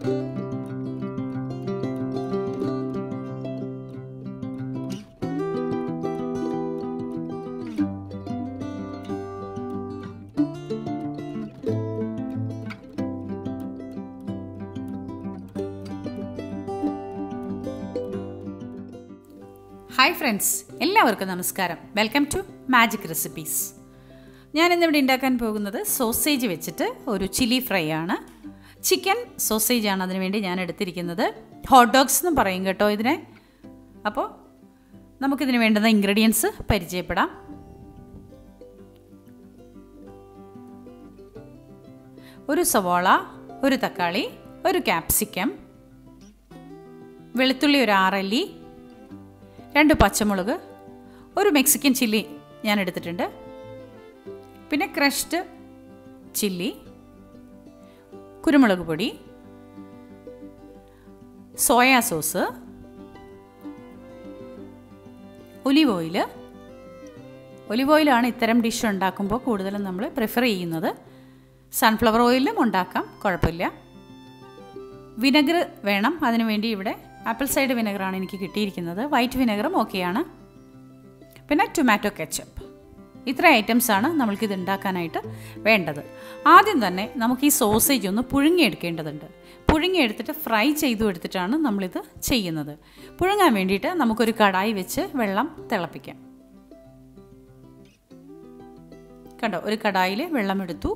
Hi friends, എല്ലാവർക്കും നമസ്കാരം. Welcome to magic recipes. ഞാനിന്നിവിടെ ഉണ്ടാക്കാൻ പോകുന്നത് സോസേജ് വെച്ചിട്ട് ഒരു ചില്ലി ഫ്രൈ ആണ്. ചിക്കൻ സോസേജ് ആണ് അതിനുവേണ്ടി ഞാൻ എടുത്തിരിക്കുന്നത്. ഹോട്ട് ഡോഗ്സ് എന്നും പറയും കേട്ടോ ഇതിനെ. അപ്പോൾ നമുക്കിതിന് വേണ്ടുന്ന ഇൻഗ്രീഡിയൻസ് പരിചയപ്പെടാം. ഒരു സവാള, ഒരു തക്കാളി, ഒരു ക്യാപ്സിക്കം, വെളുത്തുള്ളി ഒരു 6 അല്ലി, 2 പച്ചമുളക്, ഒരു മെക്സിക്കൻ ചില്ലി ഞാൻ എടുത്തിട്ടുണ്ട്, പിന്നെ ക്രഷ്ഡ് ചില്ലി, കുരുമുളക് പൊടി, soya sauce, olive oil. Olive ഓയിലാണ് ഇത്തരം ഡിഷ് ഉണ്ടാക്കുമ്പോൾ കൂടുതലും നമ്മൾ പ്രിഫർ ചെയ്യുന്നത്. സൺഫ്ലവർ ഓയിലും ഉണ്ടാക്കാം, കുഴപ്പമില്ല. വിനെഗർ വേണം. അതിനുവേണ്ടി ഇവിടെ ആപ്പിൾ സൈഡ് വിനെഗറാണ് എനിക്ക് കിട്ടിയിരിക്കുന്നത്. വൈറ്റ് വിനെഗറും ഓക്കെയാണ്. പിന്നെ ടൊമാറ്റോ കെച്ചപ്പ്. ഇത്ര ഐറ്റംസാണ് നമ്മൾക്കിത് ഉണ്ടാക്കാനായിട്ട് വേണ്ടത്. ആദ്യം തന്നെ നമുക്ക് ഈ സോസേജ് ഒന്ന് പുഴുങ്ങിയെടുക്കേണ്ടതുണ്ട്. പുഴുങ്ങിയെടുത്തിട്ട് ഫ്രൈ ചെയ്തു എടുത്തിട്ടാണ് നമ്മളിത് ചെയ്യുന്നത്. പുഴുങ്ങാൻ വേണ്ടിയിട്ട് നമുക്കൊരു കടായി വെച്ച് വെള്ളം തിളപ്പിക്കാം. കണ്ടോ, ഒരു കടായിൽ വെള്ളം എടുത്തു.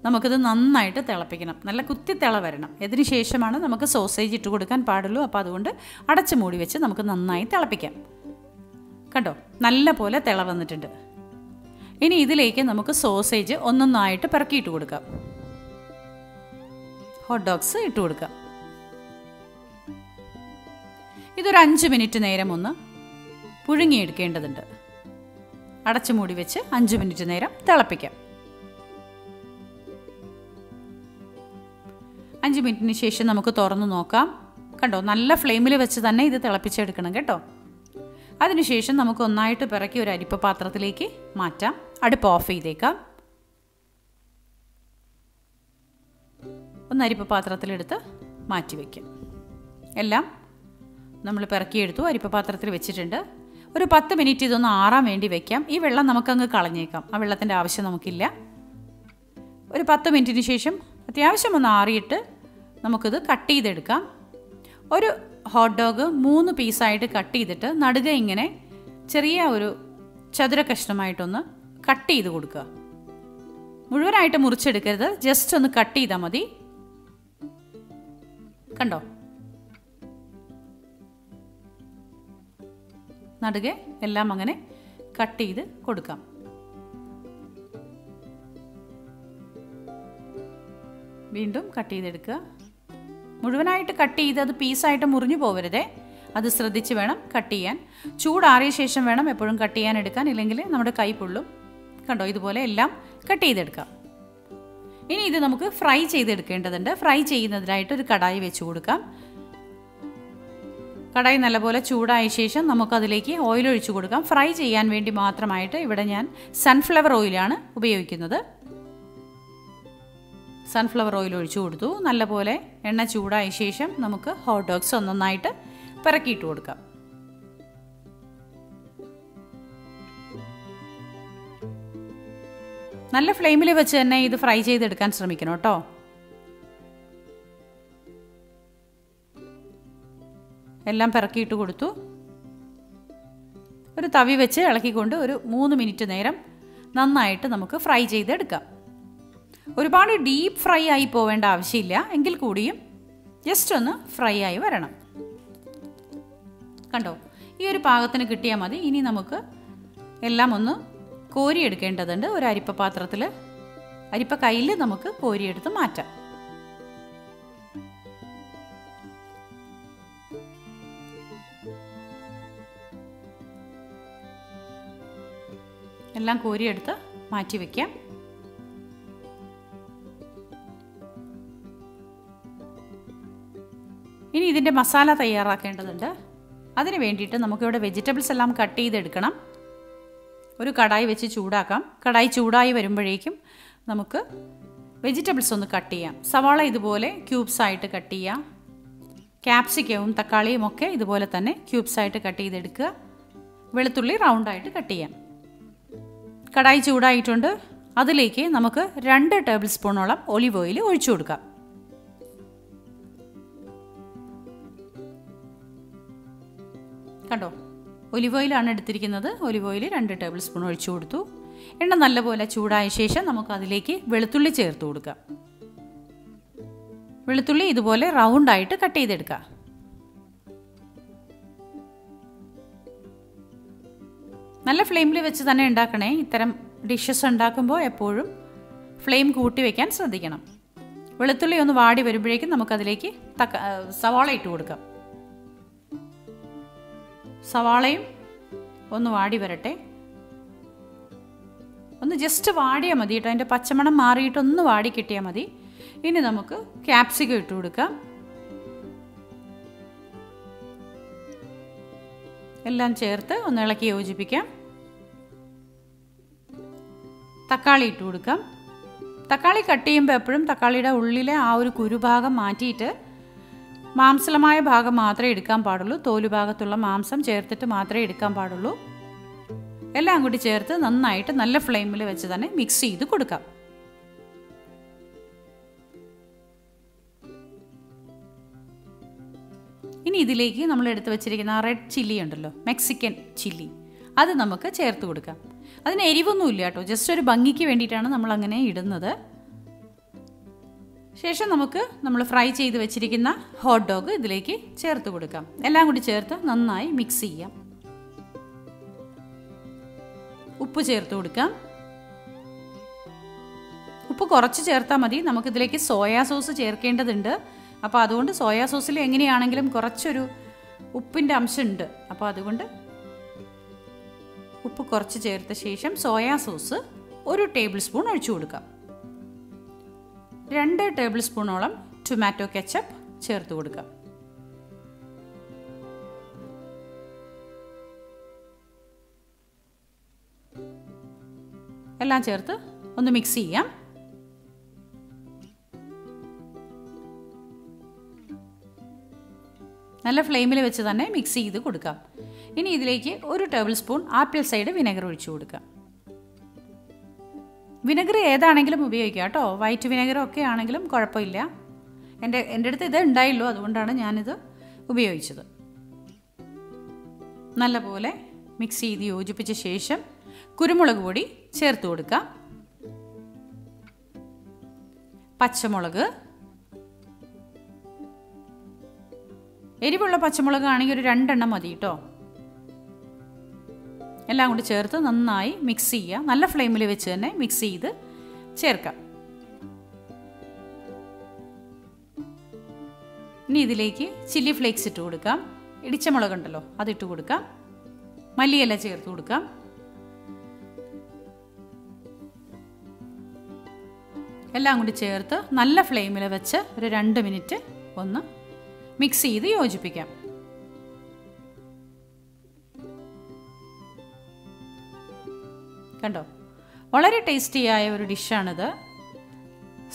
നമുക്കിത് നന്നായിട്ട് തിളപ്പിക്കണം. നല്ല കുത്തി തിള വരണം. ഇതിന് ശേഷമാണ് നമുക്ക് സോസേജ് ഇട്ട് കൊടുക്കാൻ പാടുള്ളൂ. അപ്പോൾ അതുകൊണ്ട് അടച്ചു മൂടി വെച്ച് നമുക്ക് നന്നായി തിളപ്പിക്കാം. കണ്ടോ, നല്ല പോലെ തിള വന്നിട്ടുണ്ട്. ഇനി ഇതിലേക്ക് നമുക്ക് സോസേജ് ഒന്നൊന്നായിട്ട് പെറുക്കിയിട്ട് കൊടുക്കാം. ഹോട്ട് ഡോഗ്സ് ഇട്ട് കൊടുക്കാം. ഇതൊരു 5 മിനിറ്റ് നേരം ഒന്ന് പുഴുങ്ങിയെടുക്കേണ്ടതുണ്ട്. അടച്ചു മൂടി വെച്ച് 5 മിനിറ്റ് നേരം തിളപ്പിക്കാം. 5 മിനിറ്റിന് ശേഷം നമുക്ക് തുറന്ന് നോക്കാം. കണ്ടോ, നല്ല ഫ്ലെയിമിൽ വെച്ച് തന്നെ ഇത് തിളപ്പിച്ചെടുക്കണം കേട്ടോ. അതിനുശേഷം നമുക്ക് ഒന്നായിട്ട് പിറക്കി ഒരു അരിപ്പ പാത്രത്തിലേക്ക് മാറ്റാം. അടുപ്പ് ഓഫ് ചെയ്തേക്കാം. ഒന്ന് അരിപ്പ പാത്രത്തിലെടുത്ത് മാറ്റി വയ്ക്കാം. എല്ലാം നമ്മൾ പിറക്കിയെടുത്തു, അരിപ്പ പാത്രത്തിൽ വെച്ചിട്ടുണ്ട്. ഒരു 10 മിനിറ്റ് ഇതൊന്ന് ആറാൻ വേണ്ടി വയ്ക്കാം. ഈ വെള്ളം നമുക്കങ്ങ് കളഞ്ഞേക്കാം. ആ വെള്ളത്തിൻ്റെ ആവശ്യം നമുക്കില്ല. ഒരു 10 മിനിറ്റിന് ശേഷം അത്യാവശ്യം ഒന്ന് ആറിയിട്ട് നമുക്കിത് കട്ട് ചെയ്തെടുക്കാം. ഒരു ഹോട്ട് ഡോഗ് 3 പീസായിട്ട് കട്ട് ചെയ്തിട്ട് നടുക ഇങ്ങനെ ചെറിയ ഒരു ചതുര കഷ്ണമായിട്ടൊന്ന് കട്ട് ചെയ്ത് കൊടുക്കുക. മുഴുവനായിട്ട് മുറിച്ചെടുക്കരുത്, ജസ്റ്റ് ഒന്ന് കട്ട് ചെയ്താൽ മതി. കണ്ടോ, നടുക എല്ലാം അങ്ങനെ കട്ട് ചെയ്ത് കൊടുക്കാം. വീണ്ടും കട്ട് ചെയ്തെടുക്കുക. മുഴുവനായിട്ട് കട്ട് ചെയ്ത് അത് പീസായിട്ട് മുറിഞ്ഞു പോകരുതേ. അത് ശ്രദ്ധിച്ച് വേണം കട്ട് ചെയ്യാൻ. ചൂടാറിയ ശേഷം വേണം എപ്പോഴും കട്ട് ചെയ്യാൻ എടുക്കാൻ, ഇല്ലെങ്കിൽ നമ്മുടെ കൈ പൊള്ളും. കണ്ടോ, ഇതുപോലെ എല്ലാം കട്ട് ചെയ്തെടുക്കാം. ഇനി ഇത് നമുക്ക് ഫ്രൈ ചെയ്തെടുക്കേണ്ടതുണ്ട്. ഫ്രൈ ചെയ്യുന്നതിനായിട്ട് ഒരു കടായി വെച്ച് കൊടുക്കാം. കടായി നല്ലപോലെ ചൂടായ ശേഷം നമുക്കതിലേക്ക് ഓയിൽ ഒഴിച്ചു കൊടുക്കാം. ഫ്രൈ ചെയ്യാൻ വേണ്ടി മാത്രമായിട്ട് ഇവിടെ ഞാൻ സൺഫ്ലവർ ഓയിലാണ് ഉപയോഗിക്കുന്നത്. സൺഫ്ലവർ ഓയിൽ ഒഴിച്ചു കൊടുത്തു. നല്ലപോലെ എണ്ണ ചൂടായ ശേഷം നമുക്ക് ഹോട്ട് ഡോഗ്സ് ഒന്നൊന്നായിട്ട് പിറക്കിയിട്ട് കൊടുക്കാം. നല്ല ഫ്ലെയിമിൽ വെച്ച് തന്നെ ഇത് ഫ്രൈ ചെയ്തെടുക്കാൻ ശ്രമിക്കണം കേട്ടോ. എല്ലാം പിറക്കിയിട്ട് കൊടുത്തു. ഒരു തവി വെച്ച് ഇളക്കിക്കൊണ്ട് ഒരു 3 മിനിറ്റ് നേരം നന്നായിട്ട് നമുക്ക് ഫ്രൈ ചെയ്തെടുക്കാം. ഒരുപാട് ഡീപ്പ് ഫ്രൈ ആയി പോവേണ്ട ആവശ്യമില്ല, എങ്കിൽ കൂടിയും ജസ്റ്റ് ഒന്ന് ഫ്രൈ ആയി വരണം. കണ്ടോ, ഈ ഒരു പാകത്തിന് കിട്ടിയാൽ മതി. ഇനി നമുക്ക് എല്ലാം ഒന്ന് കോരിയെടുക്കേണ്ടതുണ്ട്. ഒരു അരിപ്പ പാത്രത്തിൽ, അരിപ്പ കയ്യിൽ നമുക്ക് കോരിയെടുത്ത് മാറ്റാം. എല്ലാം കോരിയെടുത്ത് മാറ്റി വയ്ക്കാം. ഇനി ഇതിൻ്റെ മസാല തയ്യാറാക്കേണ്ടതുണ്ട്. അതിന് വേണ്ടിയിട്ട് നമുക്കിവിടെ വെജിറ്റബിൾസ് എല്ലാം കട്ട് ചെയ്തെടുക്കണം. ഒരു കടായി വെച്ച് ചൂടാക്കാം. കടായി ചൂടായി വരുമ്പോഴേക്കും നമുക്ക് വെജിറ്റബിൾസ് ഒന്ന് കട്ട് ചെയ്യാം. സവാള ഇതുപോലെ ക്യൂബ്സ് ആയിട്ട് കട്ട് ചെയ്യാം. ക്യാപ്സിക്കവും തക്കാളിയും ഒക്കെ ഇതുപോലെ തന്നെ ക്യൂബ്സ് ആയിട്ട് കട്ട് ചെയ്തെടുക്കുക. വെളുത്തുള്ളി റൗണ്ടായിട്ട് കട്ട് ചെയ്യാം. കടായി ചൂടായിട്ടുണ്ട്. അതിലേക്ക് നമുക്ക് 2 ടേബിൾ സ്പൂണോളം ഒലിവ് ഓയിൽ ഒഴിച്ചു കൊടുക്കാം. കണ്ടോ, ഒലിവ് ഓയിലാണ് എടുത്തിരിക്കുന്നത്. ഒലിവ് ഓയിൽ 2 ടേബിൾ സ്പൂൺ ഒഴിച്ചു കൊടുത്തു. എണ്ണ നല്ലപോലെ ചൂടായ ശേഷം നമുക്ക് അതിലേക്ക് വെളുത്തുള്ളി ചേർത്ത് കൊടുക്കാം. വെളുത്തുള്ളി ഇതുപോലെ റൗണ്ടായിട്ട് കട്ട് ചെയ്തെടുക്കുക. നല്ല ഫ്ലെയിമിൽ വെച്ച് തന്നെ ഉണ്ടാക്കണേ. ഇത്തരം ഡിഷസ് ഉണ്ടാക്കുമ്പോൾ എപ്പോഴും ഫ്ലെയിം കൂട്ടി വയ്ക്കാൻ ശ്രദ്ധിക്കണം. വെളുത്തുള്ളി ഒന്ന് വാടി വരുമ്പോഴേക്കും നമുക്കതിലേക്ക് സവാള ഇട്ട് കൊടുക്കാം. സവാളയും ഒന്ന് വാടി വരട്ടെ. ഒന്ന് ജസ്റ്റ് വാടിയാൽ മതി കേട്ടോ. അതിൻ്റെ പച്ചമണം മാറിയിട്ടൊന്ന് വാടി കിട്ടിയാൽ മതി. ഇനി നമുക്ക് ക്യാപ്സിക്കം ഇട്ട് കൊടുക്കാം. എല്ലാം ചേർത്ത് ഒന്ന് ഇളക്കി യോജിപ്പിക്കാം. തക്കാളി ഇട്ട് കൊടുക്കാം. തക്കാളി കട്ട് ചെയ്യുമ്പോൾ എപ്പോഴും തക്കാളിയുടെ ഉള്ളിലെ ആ ഒരു കുരുഭാഗം മാറ്റിയിട്ട് മാംസളമായ ഭാഗം മാത്രമേ എടുക്കാൻ പാടുള്ളൂ. തോലുഭാഗത്തുള്ള മാംസം ചേർത്തിട്ട് മാത്രമേ എടുക്കാൻ പാടുള്ളൂ. എല്ലാം കൂടി ചേർത്ത് നന്നായിട്ട് നല്ല ഫ്ലെയിമിൽ വെച്ച് തന്നെ മിക്സ് ചെയ്ത് കൊടുക്കാം. ഇനി ഇതിലേക്ക് നമ്മൾ എടുത്ത് വെച്ചിരിക്കുന്ന റെഡ് ചില്ലി ഉണ്ടല്ലോ, മെക്സിക്കൻ ചില്ലി, അത് നമുക്ക് ചേർത്ത് കൊടുക്കാം. അതിന് എരിവൊന്നുമില്ല കേട്ടോ, ജസ്റ്റ് ഒരു ഭംഗിക്ക് വേണ്ടിയിട്ടാണ് നമ്മൾ അങ്ങനെ ഇടുന്നത്. ശേഷം നമുക്ക് നമ്മൾ ഫ്രൈ ചെയ്ത് വെച്ചിരിക്കുന്ന ഹോട്ട് ഡോഗ് ഇതിലേക്ക് ചേർത്ത് കൊടുക്കാം. എല്ലാം കൂടി ചേർത്ത് നന്നായി മിക്സ് ചെയ്യാം. ഉപ്പ് ചേർത്ത് കൊടുക്കാം. ഉപ്പ് കുറച്ച് ചേർത്താൽ മതി. നമുക്കിതിലേക്ക് സോയാ സോസ് ചേർക്കേണ്ടതുണ്ട്. അപ്പോൾ അതുകൊണ്ട് സോയാ സോസിൽ എങ്ങനെയാണെങ്കിലും കുറച്ചൊരു ഉപ്പിൻ്റെ അംശമുണ്ട്. അപ്പോൾ അതുകൊണ്ട് ഉപ്പ് കുറച്ച് ചേർത്ത ശേഷം സോയാ സോസ് 1 ടേബിൾ സ്പൂൺ ഒഴിച്ചു കൊടുക്കാം. 2 ടേബിൾ സ്പൂണോളം ടൊമാറ്റോ കെച്ചപ്പ് ചേർത്ത് കൊടുക്കാം. എല്ലാം ചേർത്ത് ഒന്ന് മിക്സ് ചെയ്യാം. നല്ല ഫ്ലെയിമിൽ വെച്ച് തന്നെ മിക്സ് ചെയ്ത് കൊടുക്കാം. ഇനി ഇതിലേക്ക് 1 table spoon apple side vinegar ഒഴിച്ചു കൊടുക്കാം. വിനെഗർ ഏതാണെങ്കിലും ഉപയോഗിക്കാം കേട്ടോ. വൈറ്റ് വിനെഗർ ഒക്കെ ആണെങ്കിലും കുഴപ്പമില്ല. എൻ്റെ അടുത്ത് ഇത് ഉണ്ടായുള്ളൂ, അതുകൊണ്ടാണ് ഞാനിത് ഉപയോഗിച്ചത്. നല്ലപോലെ മിക്സ് ചെയ്ത് യോജിപ്പിച്ച ശേഷം കുരുമുളക് പൊടി ചേർത്ത് കൊടുക്കാം. പച്ചമുളക്, എരിവുള്ള പച്ചമുളക് ആണെങ്കിൽ ഒരു 2 എണ്ണം മതി കേട്ടോ. എല്ലാം കൂടി ചേർത്ത് നന്നായി മിക്സ് ചെയ്യുക. നല്ല ഫ്ലെയിമിൽ വെച്ച് തന്നെ മിക്സ് ചെയ്ത് ചേർക്കാം. ഇനി ഇതിലേക്ക് ചില്ലി ഫ്ലേക്സ് ഇട്ട് കൊടുക്കാം. ഇടിച്ച മുളകുണ്ടല്ലോ, അതിട്ട് കൊടുക്കാം. മല്ലിയില ചേർത്ത് കൊടുക്കാം. എല്ലാം കൂടി ചേർത്ത് നല്ല ഫ്ലെയിമിൽ വെച്ച് ഒരു 2 മിനിറ്റ് ഒന്ന് മിക്സ് ചെയ്ത് യോജിപ്പിക്കാം. കണ്ടോ, വളരെ ടേസ്റ്റിയായ ഒരു ഡിഷാണിത്.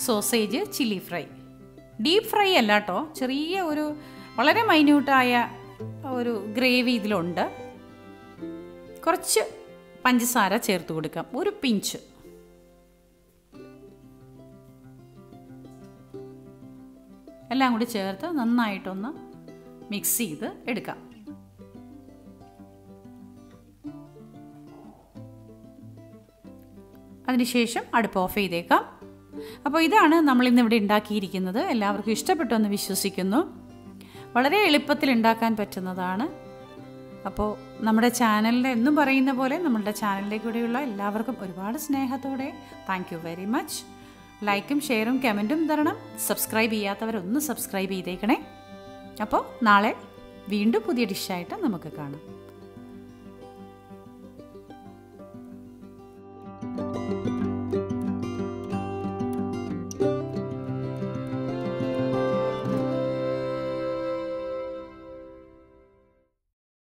Sausage chilli fry. Deep fry അല്ല കേട്ടോ, ചെറിയ ഒരു വളരെ മൈന്യൂട്ടായ ഒരു ഗ്രേവി ഇതിലുണ്ട്. കുറച്ച് പഞ്ചസാര ചേർത്ത് കൊടുക്കാം, ഒരു പിഞ്ച്. എല്ലാം കൂടി ചേർത്ത് നന്നായിട്ടൊന്ന് മിക്സ് ചെയ്ത് എടുക്കാം. അതിനുശേഷം അടുപ്പ് ഓഫ് ചെയ്തേക്കാം. അപ്പോൾ ഇതാണ് നമ്മളിന്നിവിടെ ഉണ്ടാക്കിയിരിക്കുന്നത്. എല്ലാവർക്കും ഇഷ്ടപ്പെട്ടു എന്ന് വിശ്വസിക്കുന്നു. വളരെ എളുപ്പത്തിൽ ഉണ്ടാക്കാൻ പറ്റുന്നതാണ്. അപ്പോൾ നമ്മുടെ ചാനലിൽ എന്നും പറയുന്ന പോലെ നമ്മളുടെ ചാനലിലേക്കൂടെയുള്ള എല്ലാവർക്കും ഒരുപാട് സ്നേഹത്തോടെ താങ്ക് യു വെരി മച്ച്. ലൈക്കും ഷെയറും കമൻറ്റും തരണം. സബ്സ്ക്രൈബ് ചെയ്യാത്തവരൊന്ന് സബ്സ്ക്രൈബ് ചെയ്തേക്കണേ. അപ്പോൾ നാളെ വീണ്ടും പുതിയ ഡിഷായിട്ട് നമുക്ക് കാണാം.